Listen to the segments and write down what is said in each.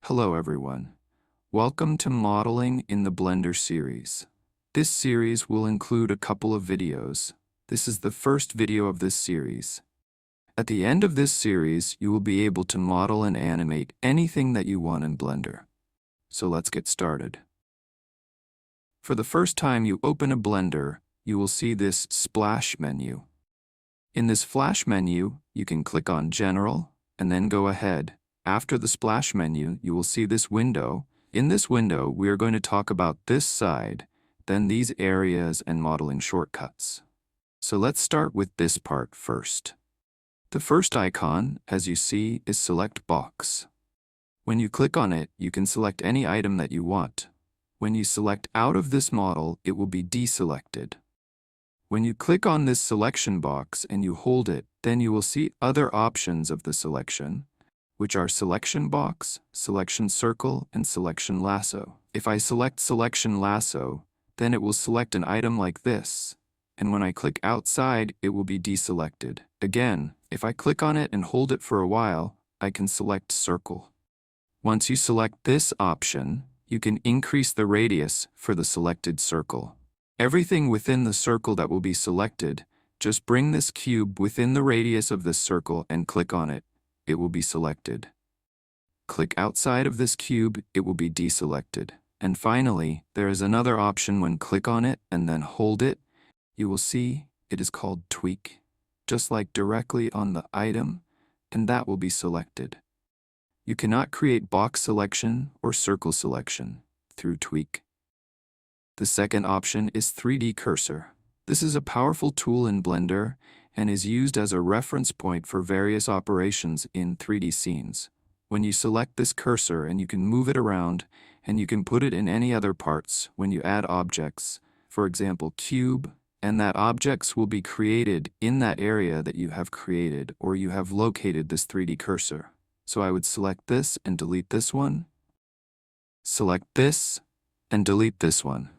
Hello everyone. Welcome to Modeling in the Blender series. This series will include a couple of videos. This is the first video of this series. At the end of this series, you will be able to model and animate anything that you want in Blender. So let's get started. For the first time you open a Blender, you will see this splash menu. In this flash menu, you can click on General and then go ahead. After the splash menu, you will see this window. In this window, we are going to talk about this side, then these areas and modeling shortcuts. So let's start with this part first. The first icon, as you see, is Select Box. When you click on it, you can select any item that you want. When you select out of this model, it will be deselected. When you click on this selection box and you hold it, then you will see other options of the selection, which are Selection Box, Selection Circle, and Selection Lasso. If I select Selection Lasso, then it will select an item like this, and when I click outside, it will be deselected. Again, if I click on it and hold it for a while, I can select Circle. Once you select this option, you can increase the radius for the selected circle. Everything within the circle that will be selected, just bring this cube within the radius of this circle and click on it. It will be selected. Click outside of this cube, it will be deselected. And finally, there is another option when click on it and then hold it. You will see it is called Tweak, just like directly on the item, and that will be selected. You cannot create box selection or circle selection through Tweak. The second option is 3D Cursor. This is a powerful tool in Blender and is used as a reference point for various operations in 3D scenes. When you select this cursor and you can move it around and you can put it in any other parts when you add objects, for example cube, and that objects will be created in that area that you have created or you have located this 3D cursor. So I would select this and delete this one, select this and delete this one.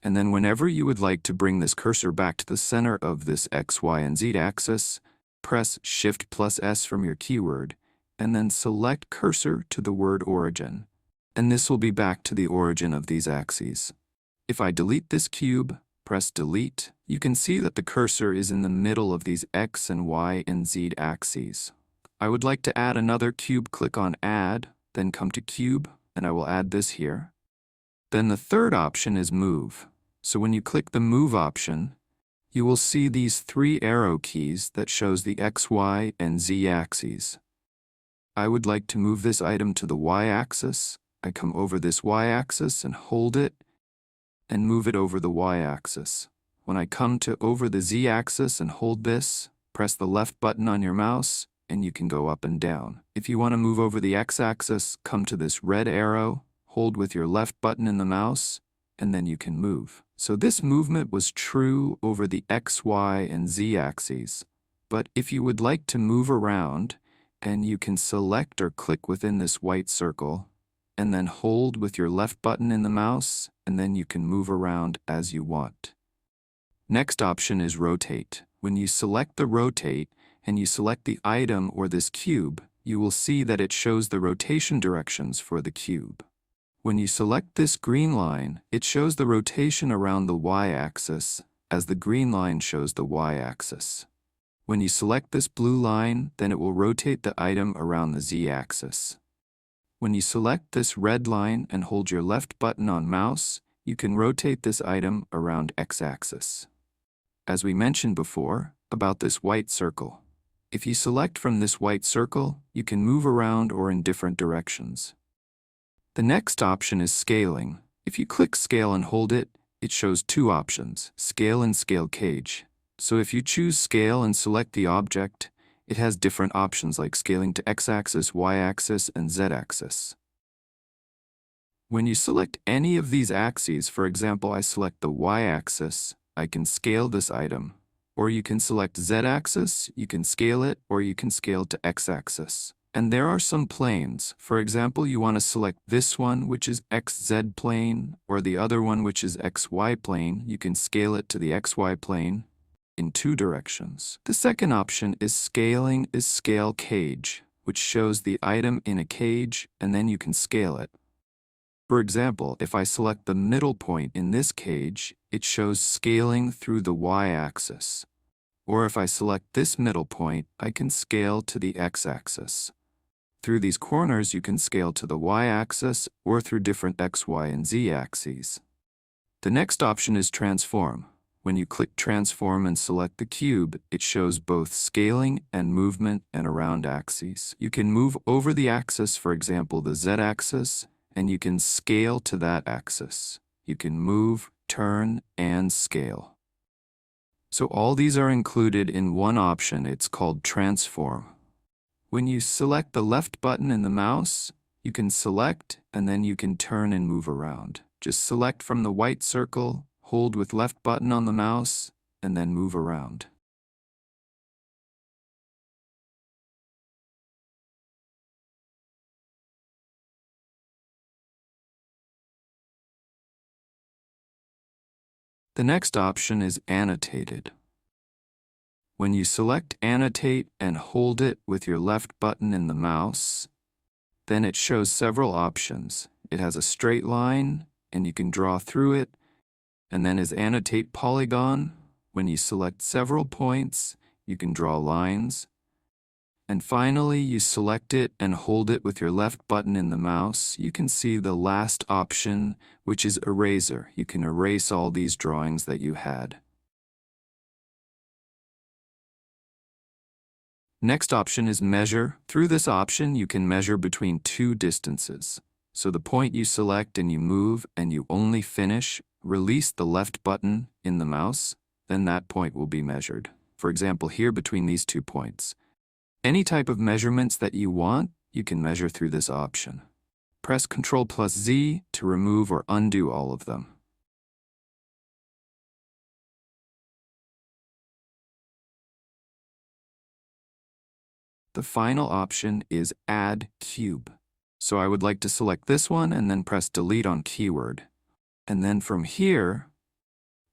And then whenever you would like to bring this cursor back to the center of this X, Y, and Z axis, press Shift plus S from your keyword, and then select Cursor to the word Origin. And this will be back to the origin of these axes. If I delete this cube, press Delete, you can see that the cursor is in the middle of these X and Y and Z axes. I would like to add another cube, click on Add, then come to Cube, and I will add this here. Then the third option is Move. So when you click the Move option, you will see these three arrow keys that shows the X, Y, and Z axes. I would like to move this item to the Y axis. I come over this Y axis and hold it, and move it over the Y axis. When I come to over the Z axis and hold this, press the left button on your mouse, and you can go up and down. If you want to move over the X axis, come to this red arrow, hold with your left button in the mouse, and then you can move. So this movement was true over the X, Y, and Z axes. But if you would like to move around, and you can select or click within this white circle, and then hold with your left button in the mouse, and then you can move around as you want. Next option is Rotate. When you select the Rotate, and you select the item or this cube, you will see that it shows the rotation directions for the cube. When you select this green line, it shows the rotation around the Y-axis, as the green line shows the Y-axis. When you select this blue line, then it will rotate the item around the Z-axis. When you select this red line and hold your left button on mouse, you can rotate this item around X-axis. As we mentioned before, about this white circle. If you select from this white circle, you can move around or in different directions. The next option is Scaling. If you click Scale and hold it, it shows two options, Scale and Scale Cage. So if you choose Scale and select the object, it has different options like scaling to X-axis, Y-axis, and Z-axis. When you select any of these axes, for example, I select the Y-axis, I can scale this item. Or you can select Z-axis, you can scale it, or you can scale to X-axis. And there are some planes. For example, you want to select this one, which is XZ plane, or the other one, which is XY plane. You can scale it to the XY plane in two directions. The second option is Scale Cage. which shows the item in a cage, and then you can scale it. For example, if I select the middle point in this cage, it shows scaling through the y-axis. Or if I select this middle point, I can scale to the x-axis. Through these corners, you can scale to the y-axis or through different x, y, and z axes. The next option is transform. When you click transform and select the cube, it shows both scaling and movement and around axes. You can move over the axis, for example, the z-axis, and you can scale to that axis. You can move, turn, and scale. So all these are included in one option. It's called transform. When you select the left button in the mouse, you can select and then you can turn and move around. Just select from the white circle, hold with left button on the mouse, and then move around. The next option is annotated. When you select annotate and hold it with your left button in the mouse, then it shows several options. It has a straight line, and you can draw through it, and then is annotate polygon. When you select several points, you can draw lines. And finally, you select it and hold it with your left button in the mouse. You can see the last option, which is eraser. You can erase all these drawings that you had. Next option is measure. Through this option, you can measure between two distances. So the point you select and you move and you only finish, release the left button in the mouse, then that point will be measured. For example, here between these 2 points. Any type of measurements that you want, you can measure through this option. Press Ctrl+Z to remove or undo all of them. The final option is Add Cube. So I would like to select this one and then press Delete on keyword. And then from here,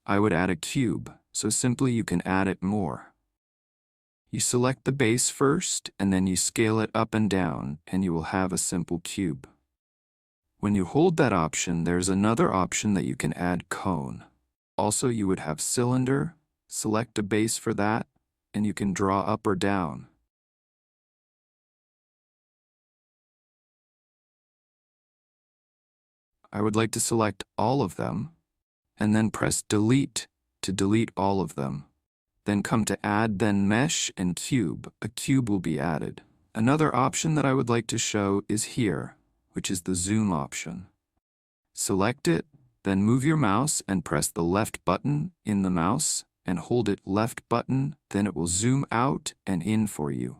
I would add a cube. So simply you can add it more. You select the base first and then you scale it up and down and you will have a simple cube. When you hold that option, there's another option that you can add cone. Also, you would have cylinder, select a base for that, and you can draw up or down. I would like to select all of them, and then press Delete to delete all of them. Then come to Add, then Mesh and Cube. A cube will be added. Another option that I would like to show is here, which is the Zoom option. Select it, then move your mouse and press the left button in the mouse and hold it left button, then it will zoom out and in for you.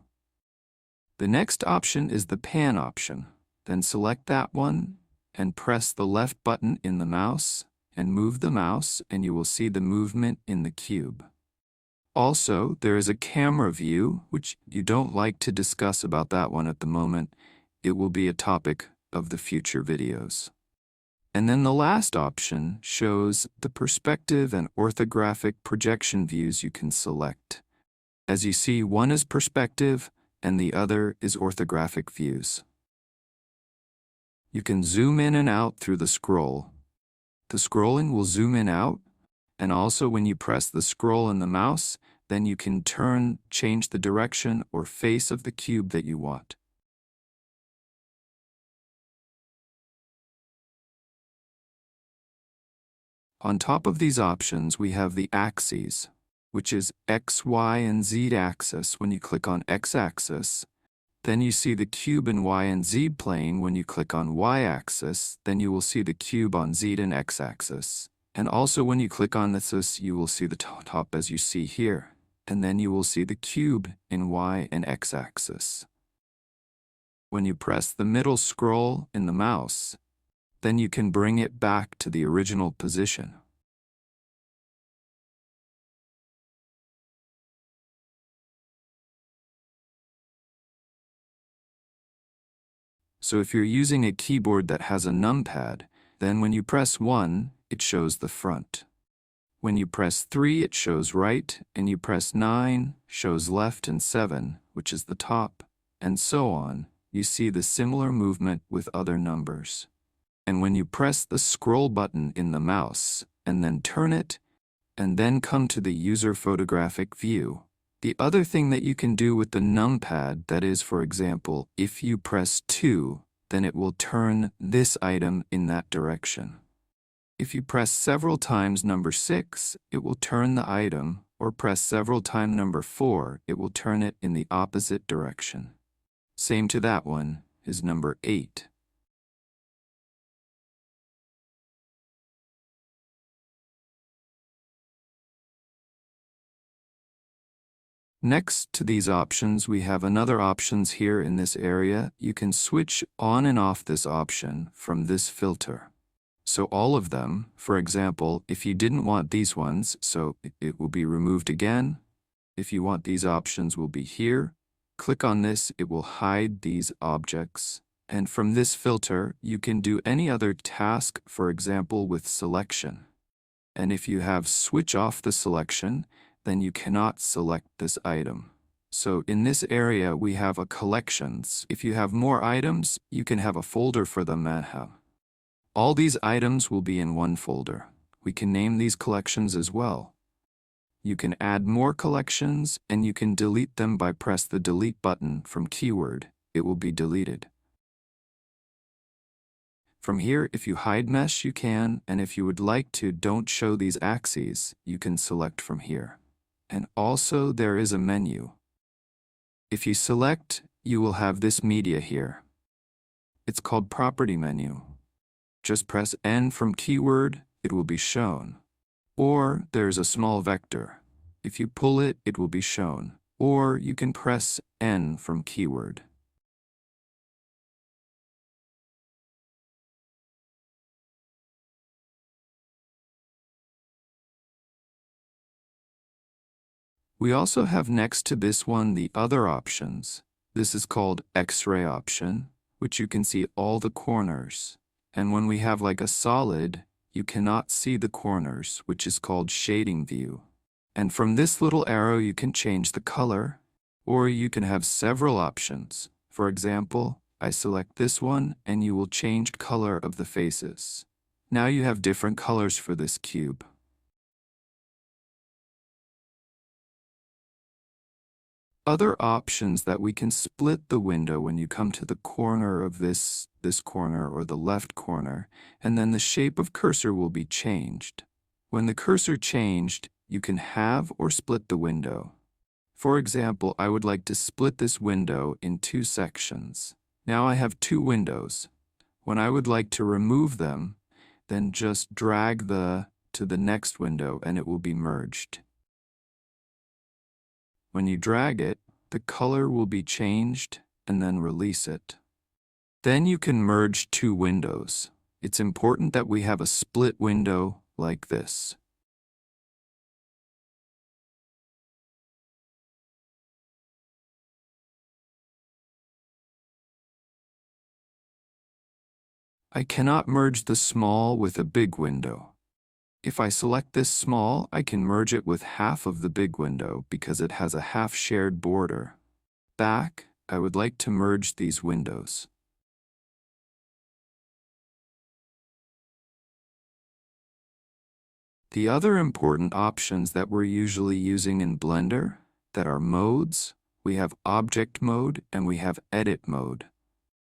The next option is the Pan option. Then select that one and press the left button in the mouse and move the mouse and you will see the movement in the cube. Also, there is a camera view, which you don't like to discuss about that one at the moment. It will be a topic of the future videos. And then the last option shows the perspective and orthographic projection views you can select. As you see, one is perspective and the other is orthographic views. You can zoom in and out through the scroll. The scrolling will zoom in out, and also when you press the scroll in the mouse, then you can change the direction or face of the cube that you want. On top of these options, we have the axes, which is X, Y, and Z axis when you click on X axis. Then you see the cube in Y and Z plane when you click on Y axis. Then you will see the cube on Z and X axis. And also when you click on this, you will see the top as you see here. And then you will see the cube in Y and X axis. When you press the middle scroll in the mouse, then you can bring it back to the original position. So if you're using a keyboard that has a numpad, then when you press 1, it shows the front. When you press 3, it shows right, and you press 9, shows left, and 7, which is the top, and so on, you see the similar movement with other numbers. And when you press the scroll button in the mouse, and then turn it, and then come to the user photographic view, the other thing that you can do with the numpad, that is, for example, if you press 2, then it will turn this item in that direction. If you press several times number 6, it will turn the item, or press several times number 4, it will turn it in the opposite direction. Same to that one is number 8. Next to these options, we have another options here in this area. You can switch on and off this option from this filter. So all of them, for example, if you didn't want these ones, so it will be removed again. If you want these options will be here. Click on this, it will hide these objects. And from this filter, you can do any other task, for example, with selection. And if you have switch off the selection, then you cannot select this item. So in this area, we have a collections. If you have more items, you can have a folder for them and have. All these items will be in one folder. We can name these collections as well. You can add more collections, and you can delete them by press the delete button from keyword. It will be deleted. From here, if you hide mesh, you can, and if you would like to don't show these axes, you can select from here. And also there is a menu. If you select, you will have this media here. It's called property menu. Just press N from keyword, it will be shown. Or there's a small vector. If you pull it, it will be shown. Or you can press N from keyword. We also have next to this one the other options. This is called X-ray option, which you can see all the corners. And when we have like a solid, you cannot see the corners, which is called shading view. And from this little arrow, you can change the color, or you can have several options. For example, I select this one, and you will change color of the faces. Now you have different colors for this cube. Other options that we can split the window when you come to the corner of this corner or the left corner, and then the shape of cursor will be changed. When the cursor changed, you can have or split the window. For example, I would like to split this window in 2 sections. Now I have 2 windows. When I would like to remove them, then just drag to the next window and it will be merged. When you drag it, the color will be changed and then release it. Then you can merge 2 windows. It's important that we have a split window like this. I cannot merge the small with a big window. If I select this small, I can merge it with half of the big window because it has a half shared border. Back, I would like to merge these windows. The other important options that we're usually using in Blender that are modes, we have object mode and we have edit mode.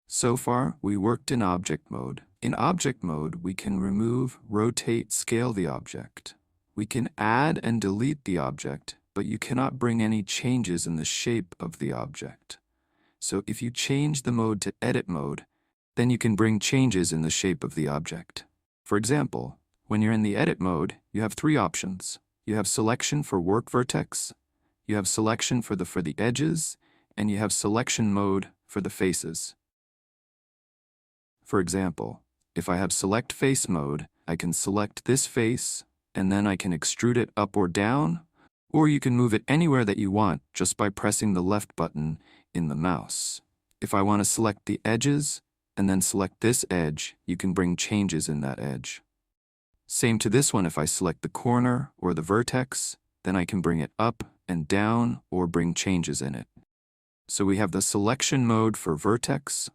So far, we worked in object mode. In object mode, we can remove, rotate, scale the object. We can add and delete the object, but you cannot bring any changes in the shape of the object. So if you change the mode to edit mode, then you can bring changes in the shape of the object. For example, when you're in the edit mode, you have 3 options. You have selection for work vertex, you have selection for the edges, and you have selection mode for the faces. For example, if I have select face mode, I can select this face, and then I can extrude it up or down, or you can move it anywhere that you want just by pressing the left button in the mouse. If I want to select the edges, and then select this edge, you can bring changes in that edge. Same to this one, if I select the corner or the vertex, then I can bring it up and down or bring changes in it. So we have the selection mode for vertex,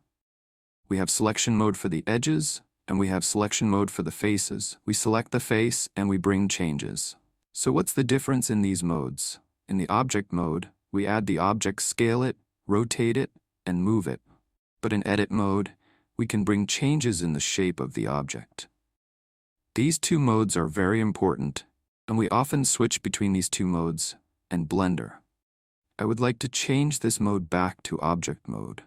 we have selection mode for the edges, and we have selection mode for the faces. We select the face and we bring changes. So what's the difference in these modes? In the object mode, we add the object, scale it, rotate it, and move it. But in edit mode, we can bring changes in the shape of the object. These two modes are very important, and we often switch between these two modes and Blender. I would like to change this mode back to object mode.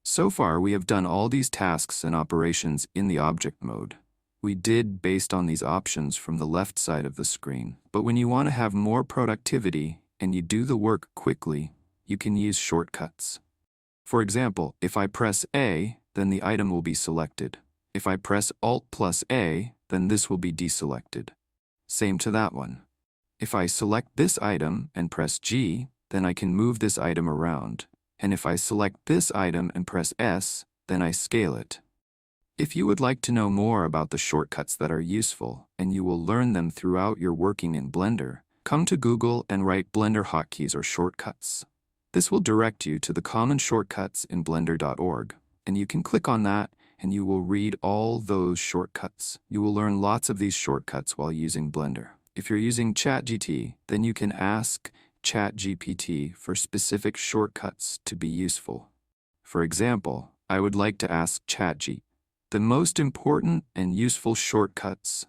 So far, we have done all these tasks and operations in the object mode. We did based on these options from the left side of the screen. But when you want to have more productivity and you do the work quickly, you can use shortcuts. For example, if I press A, then the item will be selected. If I press Alt plus A, then this will be deselected. Same to that one. If I select this item and press G, then I can move this item around. And if I select this item and press S, then I scale it. If you would like to know more about the shortcuts that are useful, and you will learn them throughout your working in Blender, come to Google and write Blender hotkeys or shortcuts. This will direct you to the common shortcuts in blender.org, and you can click on that and you will read all those shortcuts. You will learn lots of these shortcuts while using Blender. If you're using ChatGPT, then you can ask ChatGPT for specific shortcuts to be useful. For example, I would like to ask ChatGPT the most important and useful shortcuts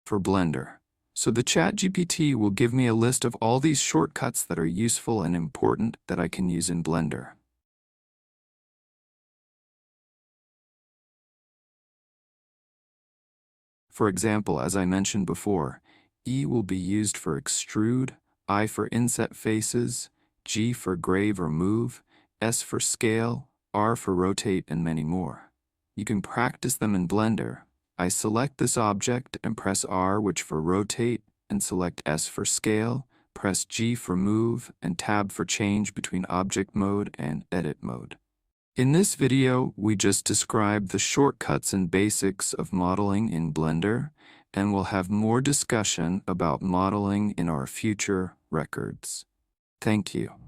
for Blender. So the ChatGPT will give me a list of all these shortcuts that are useful and important that I can use in Blender. For example, as I mentioned before, E will be used for extrude, I for inset faces, G for grave or move, S for scale, R for rotate, and many more. You can practice them in Blender. I select this object and press R, which for rotate, and select S for scale, press G for move, and tab for change between object mode and edit mode. In this video, we just described the shortcuts and basics of modeling in Blender, and we'll have more discussion about modeling in our future records. Thank you.